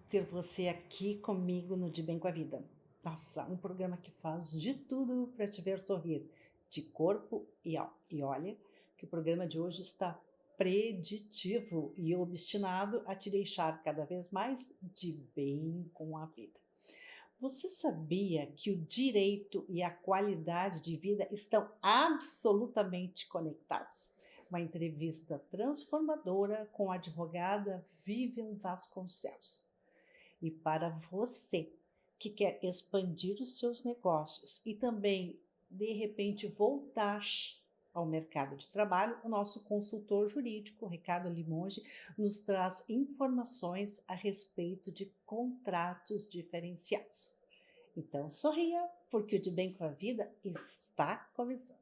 ter você aqui comigo no De Bem com a Vida. Nossa, um programa que faz de tudo para te ver sorrir, de corpo e alma. E olha que o programa de hoje está preditivo e obstinado a te deixar cada vez mais de bem com a vida. Você sabia que o direito e a qualidade de vida estão absolutamente conectados? Uma entrevista transformadora com a advogada Vivian Vasconcelos. E para você que quer expandir os seus negócios e também, de repente, voltar ao mercado de trabalho, o nosso consultor jurídico, Ricardo Limonge, nos traz informações a respeito de contratos diferenciados. Então, sorria, porque o De Bem com a Vida está começando.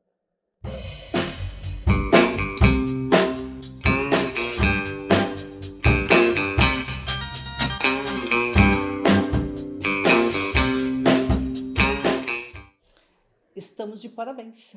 Estamos de parabéns.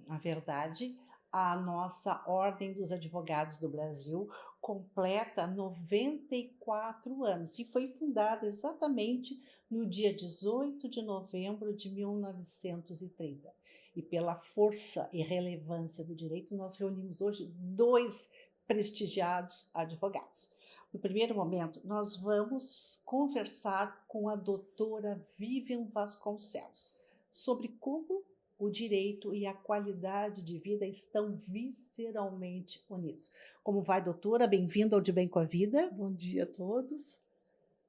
Na verdade, a nossa Ordem dos Advogados do Brasil completa 94 anos e foi fundada exatamente no dia 18 de novembro de 1930. E pela força e relevância do direito, nós reunimos hoje dois prestigiados advogados. No primeiro momento, nós vamos conversar com a doutora Vivian Vasconcelos sobre como o direito e a qualidade de vida estão visceralmente unidos. Como vai, doutora? Bem-vinda ao De Bem com a Vida. Bom dia a todos.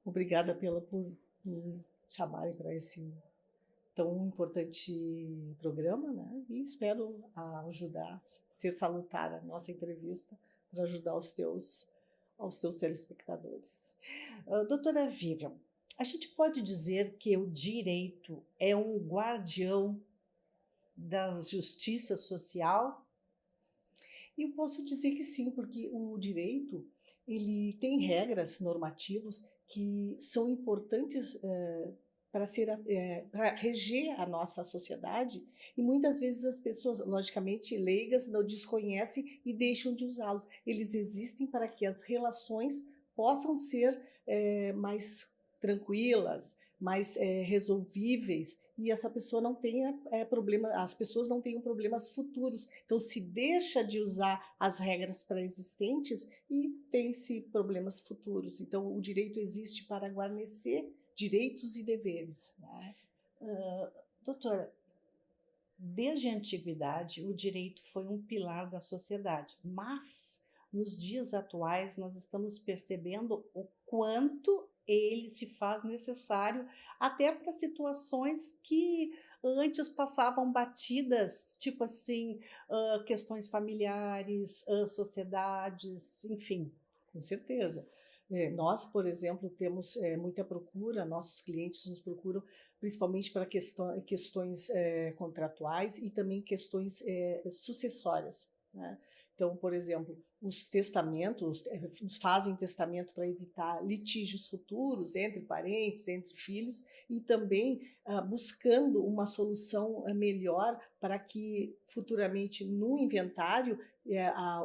Obrigada por me chamarem para esse tão importante programa, né? E espero ajudar, ser salutar a nossa entrevista para ajudar aos teus telespectadores. Doutora Vivian, a gente pode dizer que o direito é um guardião da justiça social? Eu posso dizer que sim, porque o direito ele tem regras normativos que são importantes para reger a nossa sociedade, e muitas vezes as pessoas, logicamente leigas, não desconhecem e deixam de usá-los. Eles existem para que as relações possam ser mais tranquilas, mais resolvíveis, e essa pessoa não tenha problema, as pessoas não tenham problemas futuros. Então se deixa de usar as regras pré-existentes e tem-se problemas futuros. Então o direito existe para guarnecer direitos e deveres, né? Doutora, desde a antiguidade, o direito foi um pilar da sociedade, mas nos dias atuais nós estamos percebendo o quanto ele se faz necessário até para situações que antes passavam batidas, tipo assim, questões familiares, sociedades, enfim. Com certeza. Nós, por exemplo, temos muita procura, nossos clientes nos procuram principalmente para questões contratuais e também questões sucessórias, né? Então, por exemplo, os testamentos, fazem testamento para evitar litígios futuros entre parentes, entre filhos, e também buscando uma solução melhor para que futuramente no inventário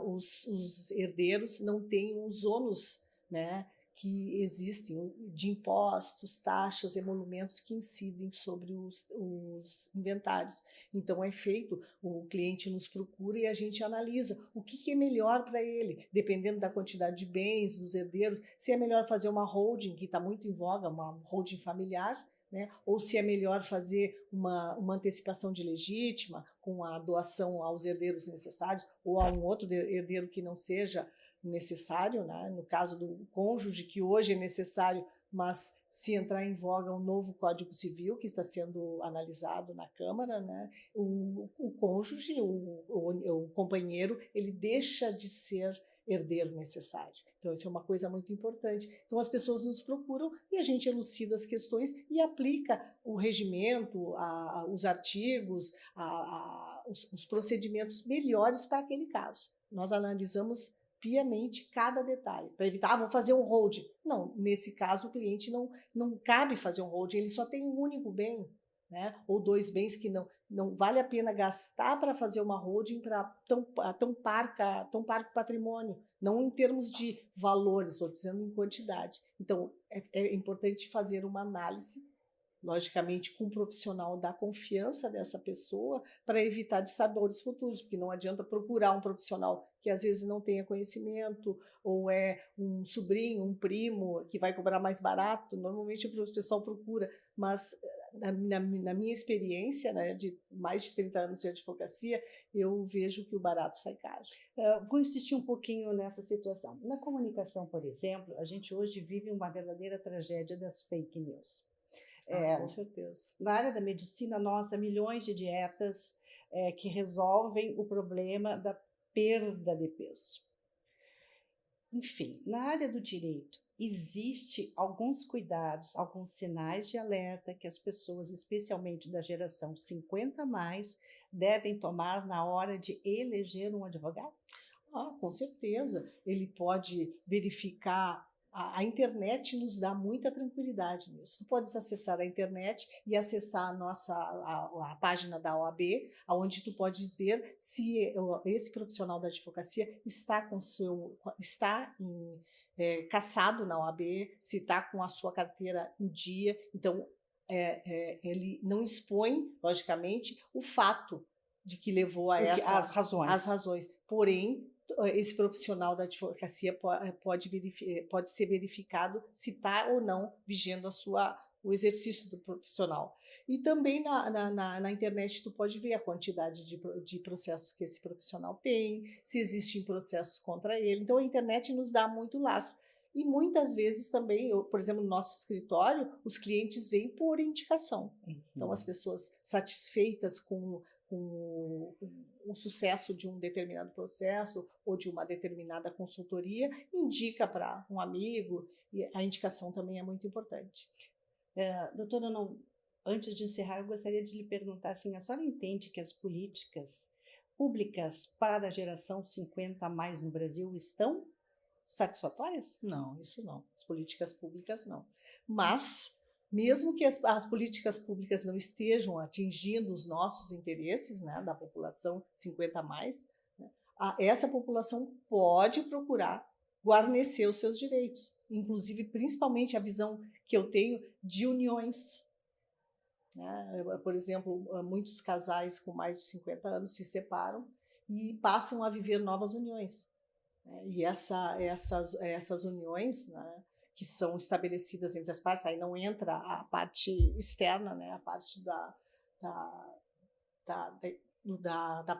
os herdeiros não tenham os ônus, né, que existem de impostos, taxas, emolumentos que incidem sobre os inventários. Então é feito, o cliente nos procura e a gente analisa o que é melhor para ele, dependendo da quantidade de bens, dos herdeiros, se é melhor fazer uma holding, que está muito em voga, uma holding familiar, né? Ou se é melhor fazer uma antecipação de legítima com a doação aos herdeiros necessários ou a um outro herdeiro que não seja necessário, né? No caso do cônjuge, que hoje é necessário, mas se entrar em voga um novo Código Civil que está sendo analisado na Câmara, né? O cônjuge, o companheiro, ele deixa de ser herdeiro necessário. Então isso é uma coisa muito importante. Então as pessoas nos procuram e a gente elucida as questões e aplica o regimento, os artigos, os procedimentos melhores para aquele caso. Nós analisamos piamente cada detalhe, para evitar, vou fazer um holding. Não, nesse caso o cliente não cabe fazer um holding, ele só tem um único bem. né? Ou 2 bens que não vale a pena gastar para fazer uma holding para tão parco patrimônio, não em termos de valores, estou dizendo em quantidade. Então, é importante fazer uma análise, logicamente com um profissional da confiança dessa pessoa, para evitar dissabores futuros, porque não adianta procurar um profissional que às vezes não tenha conhecimento, ou é um sobrinho, um primo, que vai cobrar mais barato. Normalmente o pessoal procura, mas na minha experiência, né, de mais de 30 anos de advocacia, eu vejo que o barato sai caro. Vou insistir um pouquinho nessa situação. Na comunicação, por exemplo, a gente hoje vive uma verdadeira tragédia das fake news. Com certeza. Na área da medicina, nossa, milhões de dietas que resolvem o problema da perda de peso. Enfim, na área do direito, existe alguns cuidados, alguns sinais de alerta que as pessoas, especialmente da geração 50 a mais, devem tomar na hora de eleger um advogado? Com certeza. Ele pode verificar. A internet nos dá muita tranquilidade nisso. Tu podes acessar a internet e acessar a página da OAB, onde tu podes ver se esse profissional da advocacia está cassado na OAB, se está com a sua carteira em dia. Então, ele não expõe, logicamente, o fato de que levou a as razões. Porém, esse profissional da advocacia pode ser verificado se está ou não vigendo o exercício do profissional. E também na internet tu pode ver a quantidade de processos que esse profissional tem, se existem processos contra ele. Então a internet nos dá muito lastro. E muitas vezes também, por exemplo, no nosso escritório, os clientes vêm por indicação. Então as pessoas satisfeitas com o sucesso de um determinado processo ou de uma determinada consultoria, indica para um amigo, e a indicação também é muito importante. Doutora, antes de encerrar, eu gostaria de lhe perguntar assim, a senhora entende que as políticas públicas para a geração 50 a mais no Brasil estão satisfatórias? Não, isso não. As políticas públicas não. Mas mesmo que as políticas públicas não estejam atingindo os nossos interesses, né, da população 50 a mais, né, essa população pode procurar guarnecer os seus direitos, inclusive, principalmente, a visão que eu tenho de uniões. Né? Por exemplo, muitos casais com mais de 50 anos se separam e passam a viver novas uniões. Né? E essas uniões, né, que são estabelecidas entre as partes, aí não entra a parte externa, né, a parte da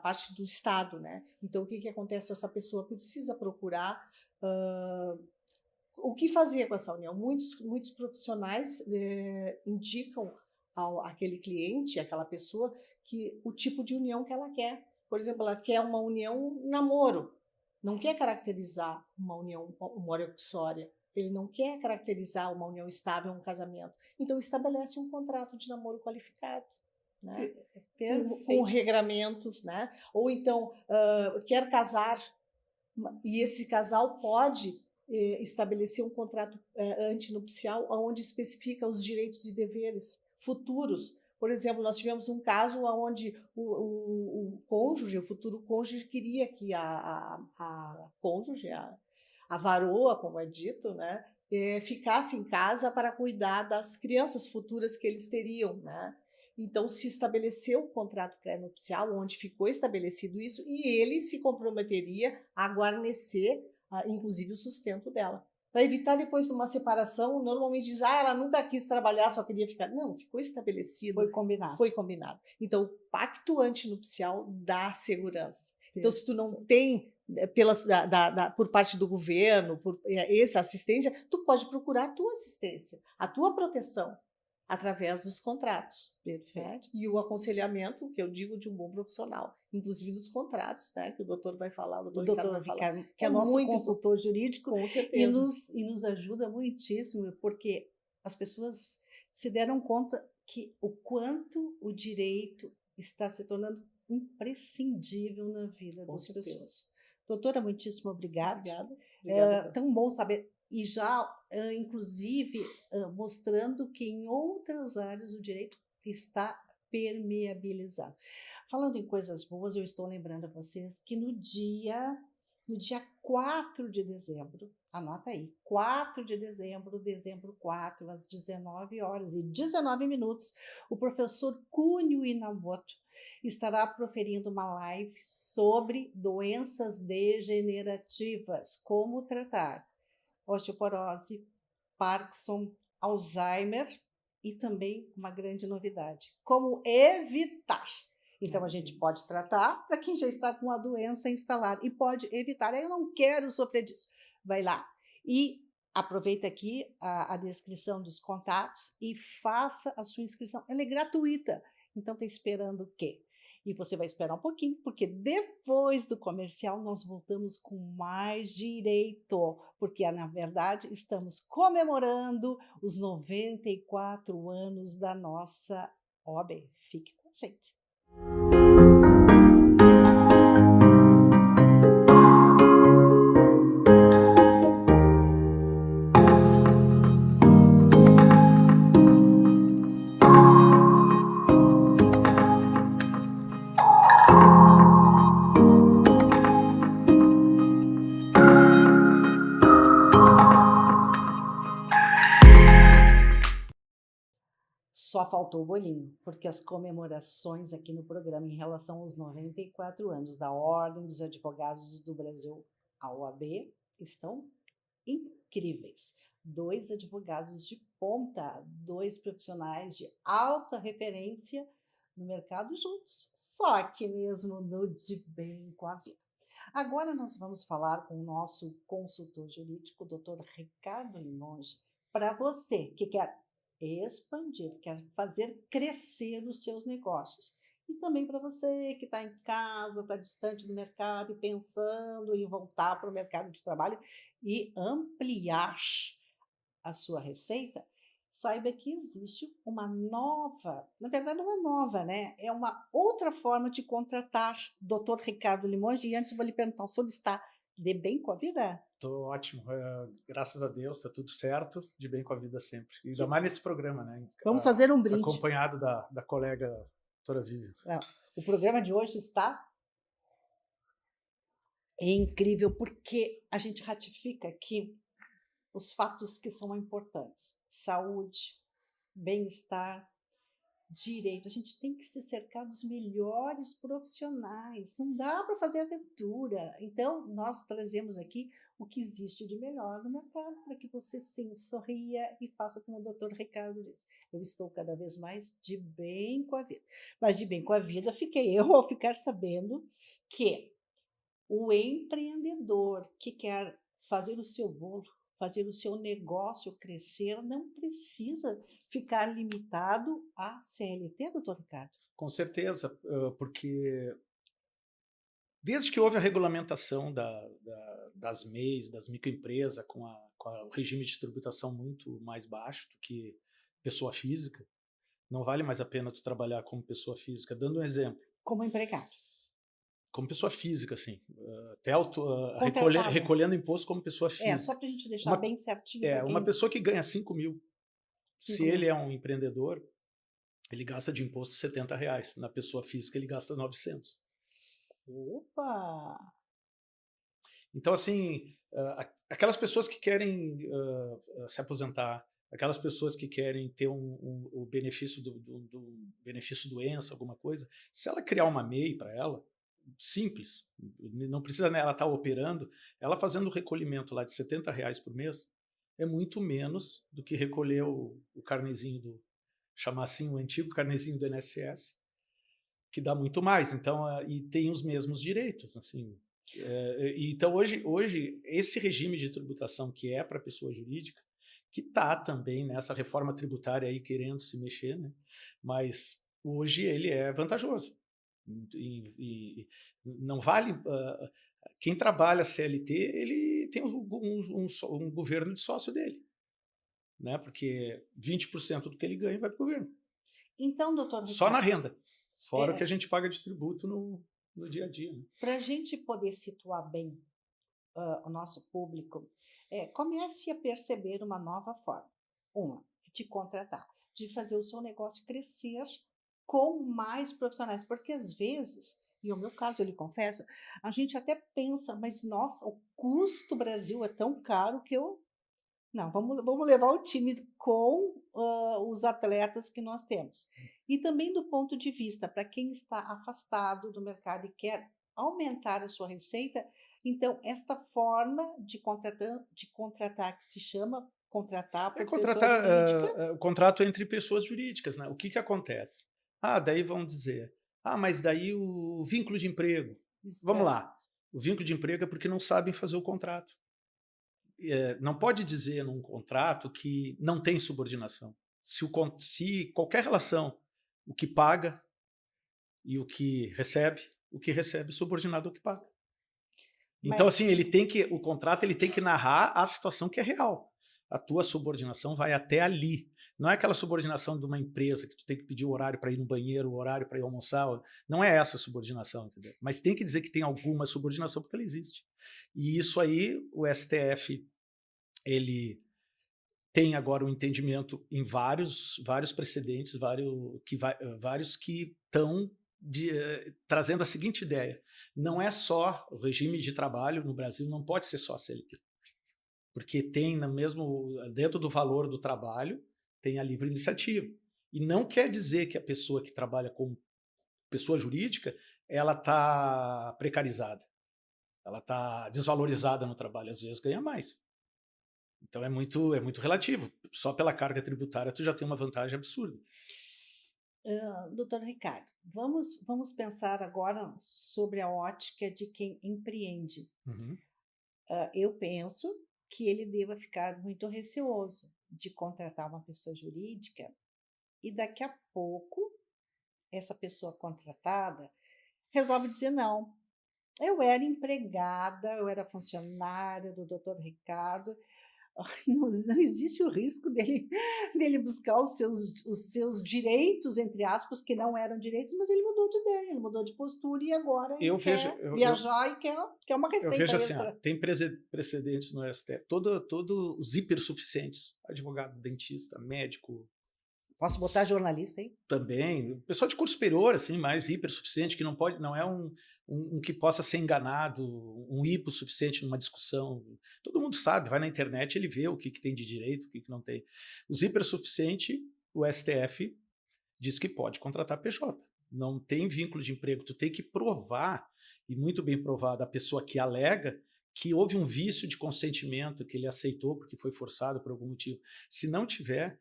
parte do Estado, né? Então, o que acontece? Essa pessoa precisa procurar o que fazer com essa união. Muitos profissionais indicam àquele cliente, àquela pessoa, que o tipo de união que ela quer. Por exemplo, ela quer uma união namoro, não quer caracterizar uma união homossexual. Ele não quer caracterizar uma união estável, um casamento. Então, estabelece um contrato de namoro qualificado, né? Com regramentos, né? Ou então, quer casar, e esse casal pode estabelecer um contrato antinupcial onde especifica os direitos e deveres futuros. Por exemplo, nós tivemos um caso onde o cônjuge, o futuro cônjuge, queria que a cônjuge, a varoa, como é dito, né, ficasse em casa para cuidar das crianças futuras que eles teriam, né? Então, se estabeleceu o contrato pré-nupcial, onde ficou estabelecido isso, e ele se comprometeria a guarnecer, inclusive, o sustento dela. Para evitar depois de uma separação, normalmente diz, ela nunca quis trabalhar, só queria ficar. Não, ficou estabelecido. Foi combinado. Então, o pacto antinupcial dá segurança. Então, se tu não tem por parte do governo, por essa assistência, tu pode procurar a tua assistência, a tua proteção, através dos contratos. Perfeito. E o aconselhamento, que eu digo, de um bom profissional, inclusive dos contratos, né, que o doutor vai falar, o doutor Ricardo, que é nosso consultor jurídico, com certeza. E nos ajuda muitíssimo, porque as pessoas se deram conta que o quanto o direito está se tornando imprescindível na vida das pessoas. Doutora, muitíssimo obrigada. Obrigada. Tão bom saber. E já, inclusive, mostrando que em outras áreas o direito está permeabilizando. Falando em coisas boas, eu estou lembrando a vocês que no dia 4 de dezembro, anota aí, 4 de dezembro, dezembro 4, às 19h19, o professor Cunho Inamoto estará proferindo uma live sobre doenças degenerativas, como tratar osteoporose, Parkinson, Alzheimer e também uma grande novidade, como evitar. Então, a gente pode tratar para quem já está com a doença instalada e pode evitar. Eu não quero sofrer disso. Vai lá e aproveita aqui a descrição dos contatos e faça a sua inscrição. Ela é gratuita. Então, está esperando o quê? E você vai esperar um pouquinho, porque depois do comercial nós voltamos com mais direito, porque na verdade estamos comemorando os 94 anos da nossa OAB. Fique com a gente. Só faltou o bolinho, porque as comemorações aqui no programa em relação aos 94 anos da Ordem dos Advogados do Brasil, a OAB, estão incríveis. 2 advogados de ponta, 2 profissionais de alta referência no mercado juntos, só que mesmo no De Bem com a Vida. Agora nós vamos falar com o nosso consultor jurídico, Dr. Ricardo Limonge, para você que quer expandir, quer fazer crescer os seus negócios. E também para você que está em casa, está distante do mercado e pensando em voltar para o mercado de trabalho e ampliar a sua receita, saiba que existe uma nova, na verdade não é nova, né? É uma outra forma de contratar Dr. Ricardo Limonge. E antes eu vou lhe perguntar, o senhor está de bem com a vida? Tô ótimo, graças a Deus, tá tudo certo, de bem com a vida sempre. E ainda mais nesse programa, né? Vamos fazer um brinde. Acompanhado da colega doutora Vivian. O programa de hoje está incrível, porque a gente ratifica aqui os fatos que são importantes: saúde, bem-estar, direito. A gente tem que se cercar dos melhores profissionais, não dá para fazer aventura. Então, nós trazemos aqui o que existe de melhor no mercado, para que você sim sorria e faça como o Dr. Ricardo disse. Eu estou cada vez mais de bem com a vida. Mas de bem com a vida fiquei eu ao ficar sabendo que o empreendedor que quer fazer o seu bolo, fazer o seu negócio crescer, não precisa ficar limitado à CLT, doutor Ricardo? Com certeza, porque desde que houve a regulamentação das MEIs, das microempresas, com o regime de tributação muito mais baixo do que pessoa física, não vale mais a pena tu trabalhar como pessoa física. Dando um exemplo. Como empregado. Como pessoa física, assim. Até recolhendo imposto como pessoa física. Só para a gente deixar bem certinho. Uma pessoa que ganha 5 mil, se ele é um empreendedor, ele gasta de imposto R$70. Na pessoa física, ele gasta 900. Opa! Então, assim, aquelas pessoas que querem se aposentar, aquelas pessoas que querem ter o benefício do benefício doença, alguma coisa, se ela criar uma MEI para ela, simples, não precisa ela estar operando, ela fazendo o recolhimento lá de R$70 por mês, é muito menos do que recolher o carnezinho chamar assim, o antigo carnezinho do INSS, que dá muito mais. Então, e tem os mesmos direitos, assim. Então, hoje, esse regime de tributação que é para pessoa jurídica, que está também nessa reforma tributária aí querendo se mexer, né? Mas hoje ele é vantajoso. E não vale... quem trabalha CLT, ele tem um governo de sócio dele, né? Porque 20% do que ele ganha vai para o governo. Então, doutor Ricardo, só na renda, fora o que a gente paga de tributo no dia a dia. Né? Para a gente poder situar bem o nosso público, comece a perceber uma nova forma. Uma, de contratar. de fazer o seu negócio crescer com mais profissionais, porque às vezes, e é o meu caso, eu lhe confesso, a gente até pensa, mas nossa, o custo Brasil é tão caro que eu não, vamos levar o time com os atletas que nós temos. E também do ponto de vista, para quem está afastado do mercado e quer aumentar a sua receita, então, esta forma de contratar, que se chama contratar É por pessoa contratar jurídica. o contrato entre pessoas jurídicas, né? O que acontece? Ah, daí vão dizer, mas daí o vínculo de emprego. Vamos lá, o vínculo de emprego é porque não sabem fazer o contrato. Não pode dizer num contrato que não tem subordinação. Se qualquer relação, o que paga e o que recebe é subordinado ao que paga. Então, Mas, assim, o contrato ele tem que narrar a situação que é real. A tua subordinação vai até ali. Não é aquela subordinação de uma empresa que tu tem que pedir o horário para ir no banheiro, o horário para ir almoçar. Não é essa a subordinação, entendeu? Mas tem que dizer que tem alguma subordinação porque ela existe. E isso aí, o STF, ele tem agora um entendimento em vários precedentes, vários que estão trazendo a seguinte ideia: não é só o regime de trabalho no Brasil, não pode ser só a CLT, porque tem dentro do valor do trabalho tem a livre iniciativa, e não quer dizer que a pessoa que trabalha como pessoa jurídica ela está precarizada, ela está desvalorizada no trabalho, às vezes ganha mais. Então é muito relativo. Só pela carga tributária tu já tem uma vantagem absurda. doutor Ricardo, vamos pensar agora sobre a ótica de quem empreende. Uhum. Eu penso que ele deva ficar muito receoso de contratar uma pessoa jurídica e daqui a pouco essa pessoa contratada resolve dizer não. Eu era empregada, eu era funcionária do doutor Ricardo. Não existe o risco dele buscar os seus direitos, entre aspas, que não eram direitos, mas ele mudou de ideia, ele mudou de postura e agora ele quer viajar e quer uma receita extra. Eu vejo assim, extra. Tem precedentes no STF, todos os hipersuficientes, advogado, dentista, médico. Posso botar jornalista aí? Também, pessoal de curso superior, assim, mais hipersuficiente, que não é um que possa ser enganado, um hipossuficiente numa discussão. Todo mundo sabe, vai na internet, ele vê o que tem de direito, o que não tem. Os hipersuficientes, o STF diz que pode contratar PJ. Não tem vínculo de emprego, tu tem que provar, e muito bem provado, a pessoa que alega que houve um vício de consentimento, que ele aceitou porque foi forçado por algum motivo. Se não tiver...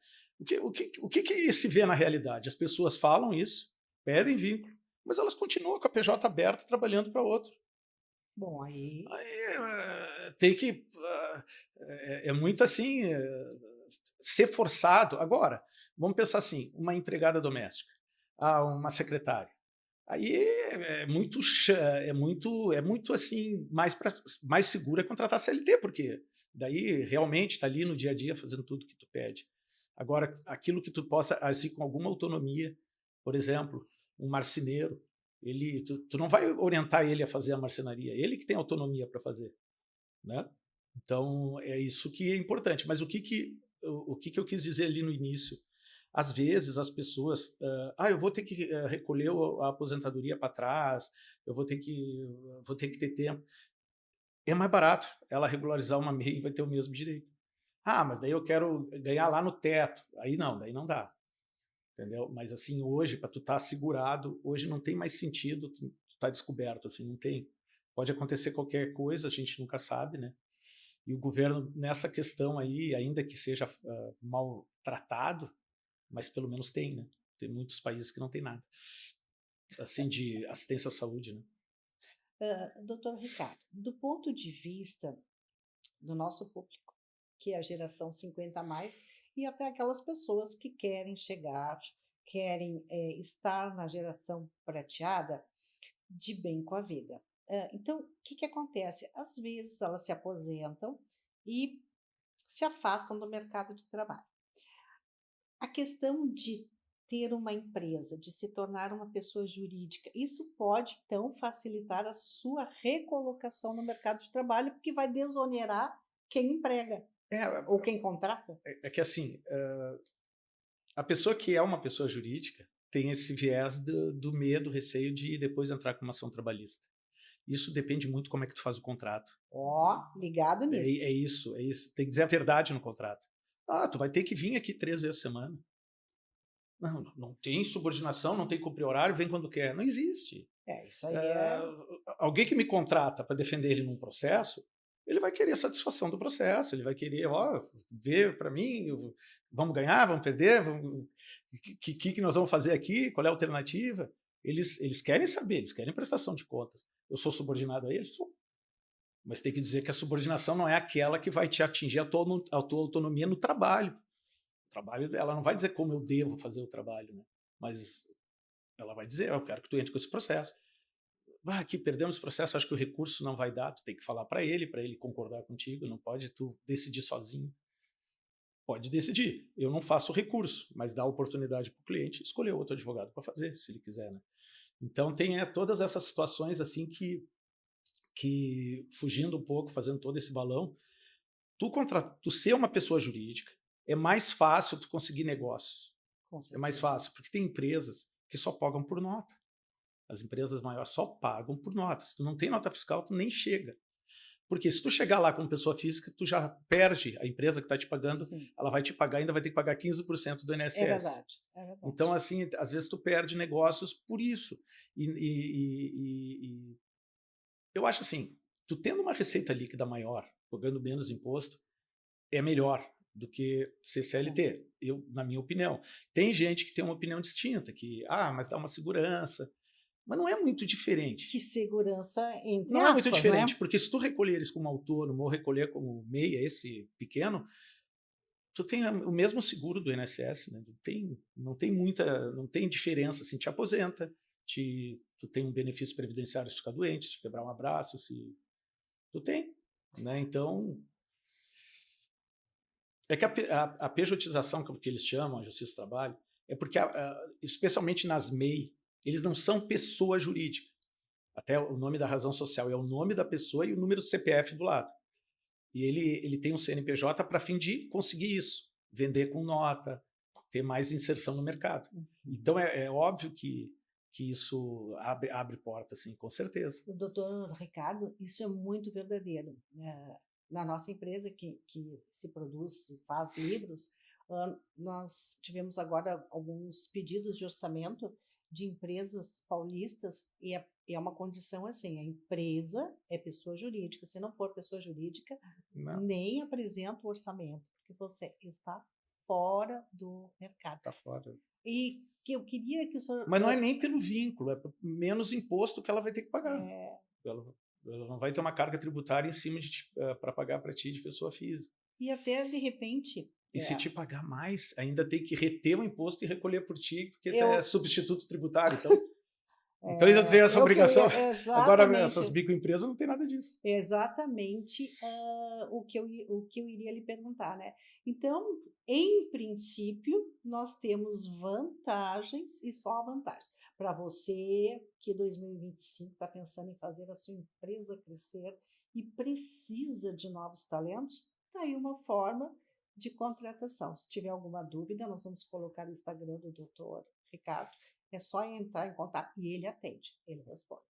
O que se vê na realidade? As pessoas falam isso, pedem vínculo, mas elas continuam com a PJ aberta trabalhando para outro. Bom, aí tem que... É muito assim... ser forçado. Agora, vamos pensar assim, uma empregada doméstica, uma secretária. Aí é muito assim, mais seguro é contratar CLT, porque daí realmente está ali no dia a dia fazendo tudo que tu pede. Agora, aquilo que tu possa, assim, com alguma autonomia, por exemplo, um marceneiro, tu não vai orientar ele a fazer a marcenaria, ele que tem autonomia para fazer, né? Então, é isso que é importante. Mas o que eu quis dizer ali no início? Às vezes as pessoas, eu vou ter que recolher a aposentadoria para trás, eu vou ter que ter tempo. É mais barato ela regularizar uma MEI e vai ter o mesmo direito. Mas daí eu quero ganhar lá no teto. Daí não dá. Entendeu? Mas assim, hoje, para tu estar segurado, hoje não tem mais sentido tu tá descoberto, assim, não tem. Pode acontecer qualquer coisa, a gente nunca sabe, né? E o governo, nessa questão aí, ainda que seja mal tratado, mas pelo menos tem, né? Tem muitos países que não tem nada, assim, de assistência à saúde, né? doutor Ricardo, do ponto de vista do nosso público, que é a geração 50 a mais, e até aquelas pessoas que querem chegar, querem estar na geração prateada de bem com a vida. Então, o que acontece? Às vezes elas se aposentam e se afastam do mercado de trabalho. A questão de ter uma empresa, de se tornar uma pessoa jurídica, isso pode, então, facilitar a sua recolocação no mercado de trabalho, porque vai desonerar quem emprega ou quem contrata. É que assim, A pessoa que é uma pessoa jurídica tem esse viés do medo, receio de depois entrar com uma ação trabalhista. Isso depende muito como é que tu faz o contrato. Ligado nisso. É isso. Tem que dizer a verdade no contrato. Tu vai ter que vir aqui 3 vezes a semana. Não tem subordinação, não tem cumprir horário, vem quando quer. Não existe. Isso aí Alguém que me contrata para defender ele num processo, ele vai querer satisfação do processo, ele vai querer, ver para mim, vamos ganhar, vamos perder, o que nós vamos fazer aqui, qual é a alternativa? Eles querem saber, eles querem prestação de contas. Eu sou subordinado a eles? Sou. Mas tem que dizer que a subordinação não é aquela que vai te atingir a tua autonomia no trabalho. O trabalho, ela não vai dizer como eu devo fazer o trabalho, né? Mas ela vai dizer, eu quero que tu entre com esse processo. Aqui perdemos esse processo, acho que o recurso não vai dar, tu tem que falar para ele concordar contigo, não pode tu decidir sozinho. Pode decidir, eu não faço recurso, mas dá oportunidade para o cliente escolher outro advogado para fazer, se ele quiser, né? Então tem todas essas situações assim que fugindo um pouco, fazendo todo esse balão, tu ser uma pessoa jurídica, é mais fácil tu conseguir negócios. É mais fácil, porque tem empresas que só pagam por nota. As empresas maiores só pagam por nota. Se tu não tem nota fiscal, tu nem chega. Porque se tu chegar lá como pessoa física, tu já perde. A empresa que está te pagando, sim, ela vai te pagar, ainda vai ter que pagar 15% do INSS. É verdade. Então, assim, às vezes tu perde negócios por isso. Eu acho assim, tu tendo uma receita líquida maior, pagando menos imposto, é melhor do que ser CLT, na minha opinião. Tem gente que tem uma opinião distinta, que, mas dá uma segurança, mas não é muito diferente. Que segurança, entre não aspas, é muito diferente, né? Porque se tu recolheres como autônomo ou recolher como MEI, esse pequeno, tu tem o mesmo seguro do INSS, né? Não tem diferença, assim, te aposenta, tu tem um benefício previdenciário se ficar doente, se quebrar um abraço, tu tem, né? Então, é que a pejotização, que eles chamam, a Justiça do Trabalho, é porque, especialmente nas MEI, eles não são pessoa jurídica. Até o nome da razão social é o nome da pessoa e o número do CPF do lado. E ele tem um CNPJ para fim de conseguir isso, vender com nota, ter mais inserção no mercado. Então é óbvio que isso abre porta, assim, com certeza. O doutor Ricardo, isso é muito verdadeiro. Na nossa empresa que se produz, faz livros, nós tivemos agora alguns pedidos de orçamento de empresas paulistas e é uma condição assim, a empresa é pessoa jurídica, se não for pessoa jurídica, nem apresenta o orçamento, porque você está fora do mercado. Está fora. E que eu queria que o senhor... Mas não é nem pelo vínculo, é menos imposto que ela vai ter que pagar. Ela não vai ter uma carga tributária em cima para pagar para ti de pessoa física. E até, de repente... E se te pagar mais, ainda tem que reter o imposto e recolher por ti, porque tu é substituto tributário. Então eu tenho essa obrigação. Agora, essas microempresas não tem nada disso. Exatamente o que eu iria lhe perguntar, né? Então, em princípio, nós temos vantagens e só vantagens. Para você que 2025 está pensando em fazer a sua empresa crescer e precisa de novos talentos, está aí uma forma de contratação. Se tiver alguma dúvida, nós vamos colocar no Instagram do Dr. Ricardo. É só entrar em contato e ele atende, ele responde.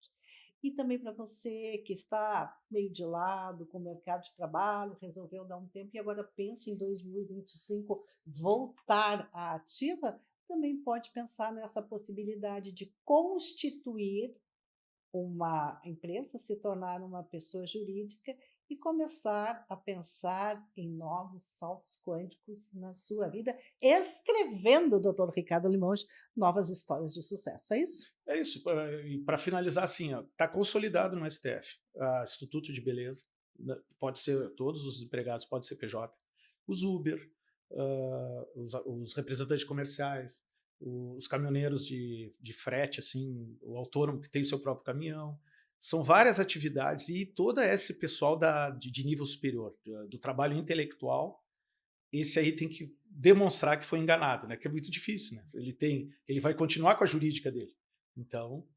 E também para você que está meio de lado com o mercado de trabalho, resolveu dar um tempo e agora pensa em 2025 voltar à ativa, também pode pensar nessa possibilidade de constituir uma empresa, se tornar uma pessoa jurídica e começar a pensar em novos saltos quânticos na sua vida, escrevendo, Dr. Ricardo Limonge, novas histórias de sucesso. É isso? É isso. E para finalizar, assim, está consolidado no STF. Instituto de Beleza, pode ser, todos os empregados podem ser PJ, os Uber, os representantes comerciais, os caminhoneiros de frete, assim, o autônomo que tem seu próprio caminhão. São várias atividades e todo esse pessoal de nível superior, do trabalho intelectual, esse aí tem que demonstrar que foi enganado, né? Que é muito difícil, né? Ele vai continuar com a jurídica dele. Então,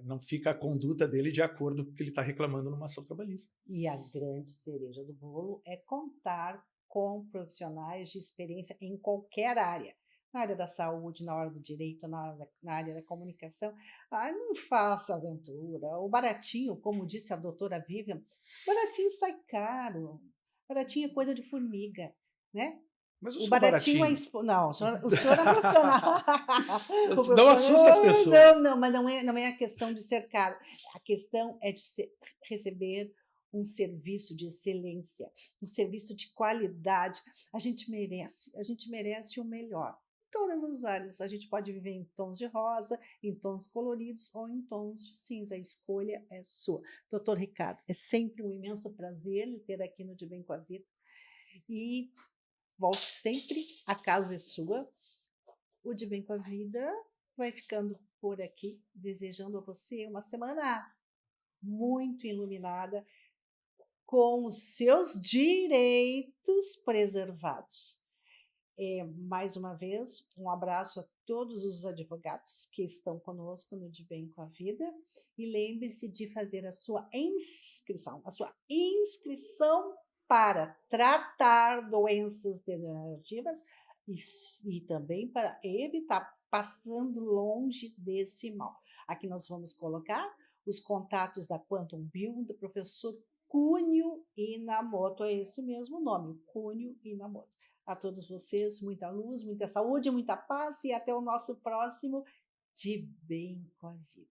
não fica a conduta dele de acordo com o que ele está reclamando numa ação trabalhista. E a grande cereja do bolo é contar com profissionais de experiência em qualquer área. na área da saúde, na hora do direito, na área da comunicação. Ai, não faça aventura. O baratinho, como disse a doutora Vivian, baratinho sai caro. Baratinho é coisa de formiga, né? Mas eu O sou baratinho é baratinho. não, o senhor é um profissional. O Não professor, assusta as pessoas. não, mas não é a questão de ser caro. A questão é de receber um serviço de excelência, um serviço de qualidade. A gente merece o melhor. Em todas as áreas, a gente pode viver em tons de rosa, em tons coloridos ou em tons de cinza. A escolha é sua. Doutor Ricardo, é sempre um imenso prazer lhe ter aqui no De Bem com a Vida. E volte sempre, a casa é sua. O De Bem com a Vida vai ficando por aqui, desejando a você uma semana muito iluminada, com os seus direitos preservados. Mais uma vez, um abraço a todos os advogados que estão conosco no De Bem com a Vida, e lembre-se de fazer a sua inscrição para tratar doenças degenerativas e também para evitar passando longe desse mal. Aqui nós vamos colocar os contatos da Quantum Bio, do professor Cunho Inamoto, é esse mesmo nome, Cunho Inamoto. A todos vocês, muita luz, muita saúde, muita paz, e até o nosso próximo De Bem com a Vida.